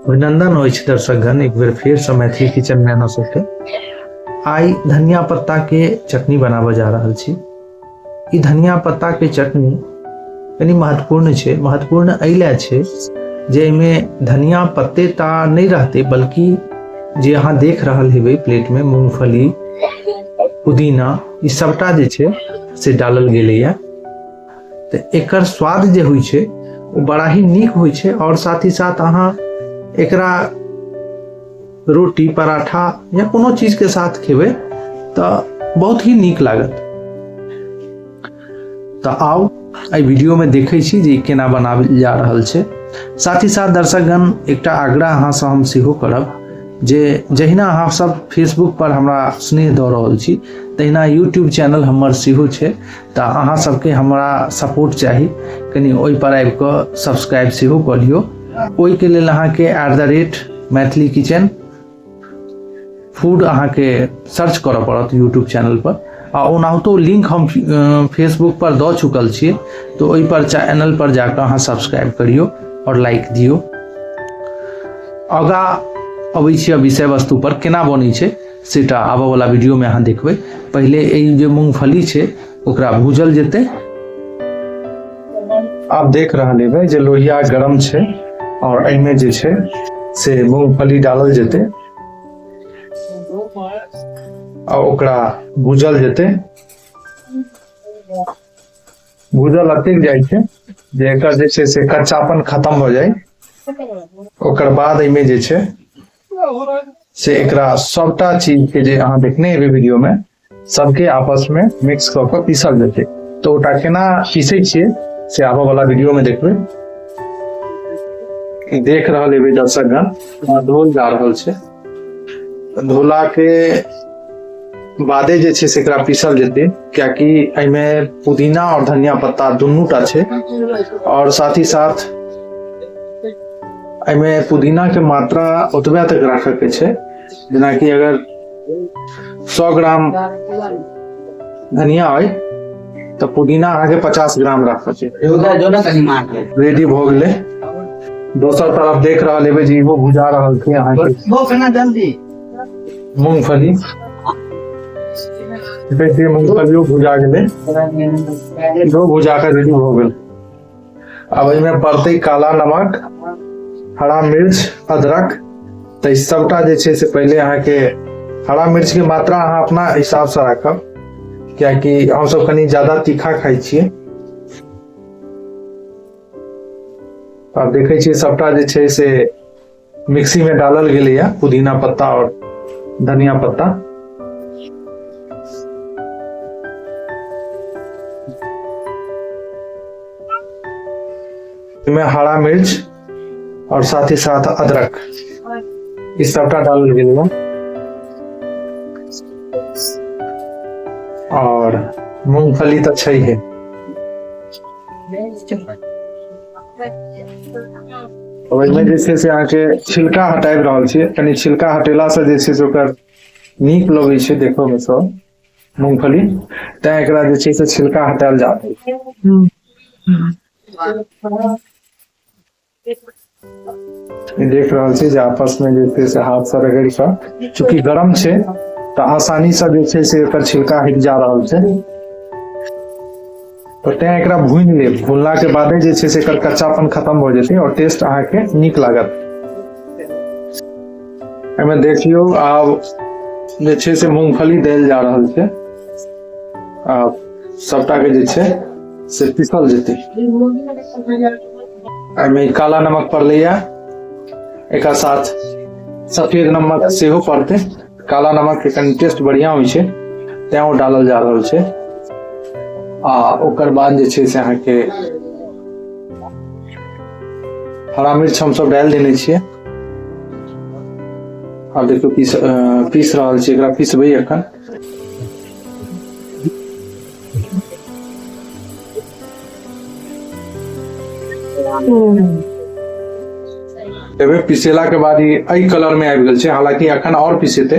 अभिनंदन हो दर्शकगण एक बेर फिर से मैथिली किचन में अहाँ सबके आई धनिया पत्ता के चटनी बनाबे जा रहल छी। ई धनिया पत्ता के चटनी कनी महत्वपूर्ण छे। महत्वपूर्ण एले छे जे एमे धनिया पत्ते ता नहीं रहते बल्कि जे अहाँ देख रहल हेबे प्लेट में मूंगफली पुदीना ई सबटा जे छे से डालल गेले या। तो एकर स्वाद जे हुई छे वो बड़ा ही नीक हुई छे और साथ ही साथ अहाँ एकरा रोटी पराठा या कोनो चीज के साथ खेबे तो बहुत ही नीक लागत। तो आओ आई वीडियो में देखे छी जे केना बनाबल जा रहल छे। साथ ही साथ दर्शकगण एकटा आग्रह अहाँ से हम सेहो करब जे जहिना अहाँ सब फेसबुक पर हमरा स्नेह दऽ रहल छी तहिना यूट्यूब चैनल हमर सेहो छे। तो अहाँ सबके हमरा सपोर्ट चाही, कनी ओहि पर आबि कऽ सब्सक्राइब सेहो कऽ लियौ। ओहि के लेल अहाँ के @मैथिली किचन फूड अहाँ के सर्च करऽ पड़त यूट्यूब चैनल पर। आ ओनाहितो लिंक हम फेसबुक पर दऽ चुकल छी, तो ओहि पर चैनल पर जाकर अहाँ सब्सक्राइब करियो और लाइक दियो। आगा अबै छी विषय वस्तु पर केना बनै छै सेटा आबऽ वाला वीडियो में अहाँ देखबै। पहले ई जे मूंगफली छै ओकरा भूजल जेतै। आप देख रहल हेबै जे लोहिया गरम छै और एहिमे जे छै से मूंगफली डालल जेतै और ओकरा भूजल जेतै। भूजल अतेक जाइ छै जे एकर जे छै से कच्चापन खत्म हो जाए। ओकर बाद एहिमे जे छै से एकरा सबटा चीज के जे अहाँ देखने हेबै वीडियो में सबके आपस में मिक्स कऽ के पीसल जेतै। तो ओटा केना पीसै छियै से आबऽ वाला वीडियो में देखबै। देख रहल हेबै दर्शकगण धोल जा रहल छै। धोला के बादे जे छै से एकरा पीसल जेतै, कियाकि एहिमे पुदीना और धनिया पत्ता दुनूटा छै और साथ ही साथ एहिमे पुदीना के मात्रा ओतबे तक रखे के छै जेना कि अगर 100 ग्राम धनिया है तो पुदीना अहाँ के 50 ग्राम रखे छै। रेडी भ गेलै। दोसर तरफ देख रहल हेबै जे इहो भुजा रहल छै अहाँ के मूंगफली। देखिए मूंगफलियो भुजा गेलै, दो भुजा के रेडी हो गेल। अब एहिमे पड़तै काला नमक, हरा मिर्च, अदरक। तो सबटा जे छै से पहले अहाँ के हरा मिर्च के मात्रा अहाँ अपना हिसाब से राखब, कियाकि हम सब कनी ज्यादा तीखा खाई छियै। अब देखे छियै सबटा जे छै से मिक्सी में डालल गेलै या पुदीना पत्ता और धनिया पत्ता। इसमें हरा मिर्च और साथ ही साथ अदरक इस सबटा डालल गेलै और मूंगफली तो छै है। ओहिमे जे छै से अहाँके छिलका हटाबि रहल छियै। कनी छिलका हटेला से जे छै से ओकर नीक लगै छै देखो में सब मूंगफली, तैं एकरा जे छै से छिलका हटायल जा रहल छै। देख रहल छी जे आपस में जे छै से हाथ से रगड़ि कऽ, चूंकि गरम छै तो आसानी से जे छै से एकर छिलका हटि जा रहल छै। तो तैं एकरा भून लेब। भूनला के बादे जे छै से एकर कच्चापन खत्म हो जेतै और टेस्ट अहाँ के नीक लागत। एहिमे देखियो आब जे छै से मूंगफली देल जा रहल छै। आब सबटा के जे छै से पीसल जेतै। एहिमे काला नमक पड़लैया, एक साथ सफेद नमक सेहो पड़तै। काला नमक के कनी टेस्ट बढ़िया होइ छै तैं ओ डालल जा रहल छै। आ ओकर बाद जे छै से अहाँ के हरा मिर्च हम सब डाल देने छियै। अब देखियो पीस रहल छी, एकरा पीसबै एखन। पीसेला के बाद ई कलर में आबि गेल छै। हालांकि अखन और पीसेते,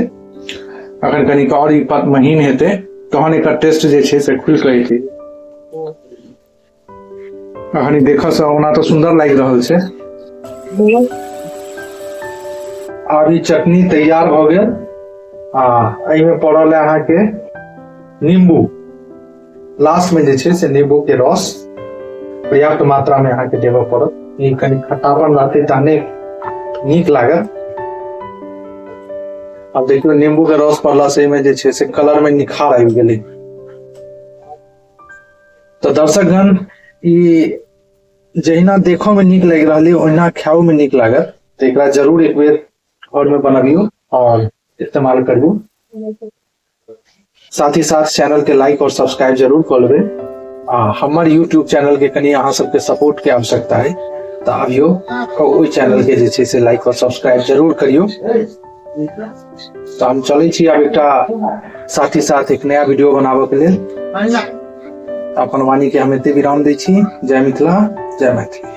अखन कनिक और ई महीन हेतै तहन एकर टेस्ट जे छै से खुल के एतै। अखन देखऽ से ओना तो सुंदर लागि रहल छै। अभी चटनी तैयार हो गया। में पड़ल है अहाँ के नींबू, लास्ट में जे छे से नींबू के रस पर्याप्त मात्रा में अहाँ के देबऽ पड़त। ई कनी खट्टापन रहते तहने नीक लागत। अब देखियो नींबू के रस पड़ला से में जे छे से कलर में निखार आबि गेलै। तो दर्शकगण ई जहिना देखो में नीक लग रहा ओहिना खाओ में नीक लागत। तो एकरा जरूर एक बेर घर में बनबियो और इस्तेमाल करियो। साथ ही साथ चैनल के लाइक और सब्सक्राइब जरूर कर लेबे। हमार यूट्यूब चैनल के कनी अहाँ सबके सपोर्ट के आवश्यकता है, तो अभियो ओई चैनल के जे छे से लाइक और सब्सक्राइब जरूर करियो। तो हम चले छी आब एकटा साथ ही साथ एक नया वीडियो बनाबे के लेल। अपन वाणी के हम एते विराम दै छी। जय मिथिला, जय मैथिली।